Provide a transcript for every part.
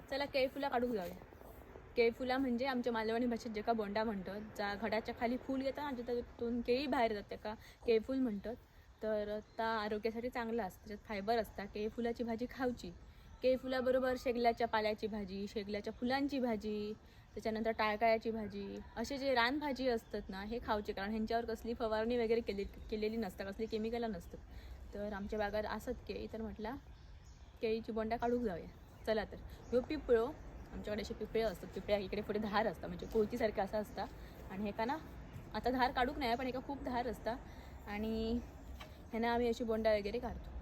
चला केळफुला काढून जाऊया. केळफुला म्हणजे आमच्या मालवणी भाषेत जेका बोंडा म्हणतात, ज्या घडाच्या खाली फूल येतात आणि त्यातून केळी बाहेर येतात त्याका केळफूल म्हणतात. तर त्या आरोग्यासाठी चांगलं असतं, त्याच्यात फायबर असतात. केळफुलाची भाजी खाऊची. केळफुलाबरोबर शेगल्याच्या पाल्याची भाजी, शेगल्याच्या फुलांची भाजी, त्याच्यानंतर टाळकाळ्याची भाजी, असे जे रानभाजी असतात ना हे खाऊचे, कारण ह्यांच्यावर कसली फवारणी वगैरे केलेली नसतात, कसली केमिकल नसतात. तर आमच्या बागात असत केळी, तर म्हटलं केळीची बोंडा काढून जाऊया. चला तर ह्यो पिपळो, आमच्याकडे असे पिपळे असतात, पिपळ्या इकडे पुढे धार असतात, म्हणजे कोयतीसारखं असं असतं. आणि हे का ना आता धार काढूक नाही, पण एका खूप धार असतात आणि ह्यानं आम्ही अशी बोंडा वगैरे काढतो.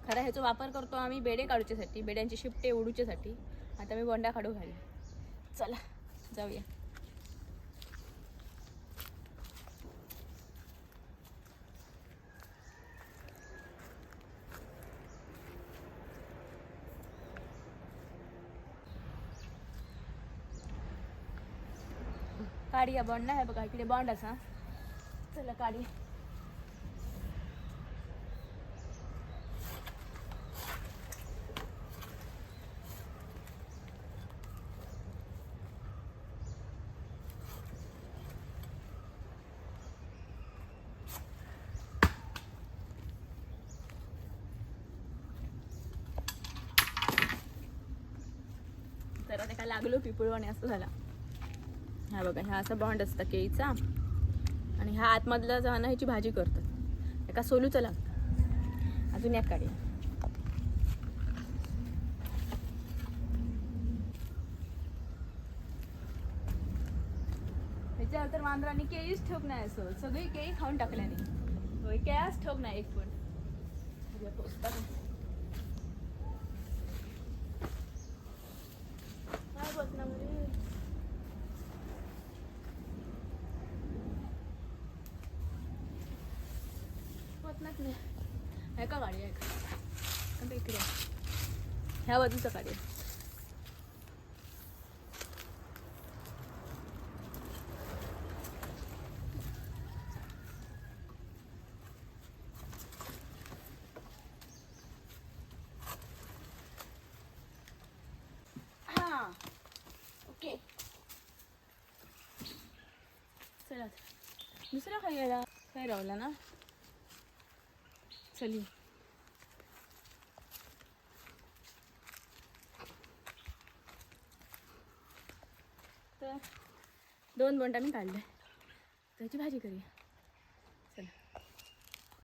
खरा ह्याचा वापर करतो आम्ही बेडे काढूच्यासाठी, बेड्यांची शिपटे उडूच्यासाठी. आता मी बोंडा काढू घाले. चला जाऊया. काढूया बॉन्ड आहे बघा, इकडे बॉन्ड असा. चला काढूया. तर त्याला लागलो पिपळवाणी असं झाला. हा बघा, ह्या असा बॉन्ड असता केळीचा आणि ह्या आतमधला जाणं ह्याची भाजी करतात. एका सोलूचं लागतं. अजून एक काढूया. ह्याच्यावर तर मांजरांनी केळीच ठोक नाही, असं सगळी केळी खाऊन टाकल्याने. होय, केळाच ठोक नाही एक पण. काय बोलत ना मुली, होतच नाही. आहे का गाडी आहे का इकडे, ह्या बाजूचा गाडी. हा ओके, चला दुसरा खायला काय रावला ना. चली तर 2 बोंडा मी काढले, त्याची भाजी करूया.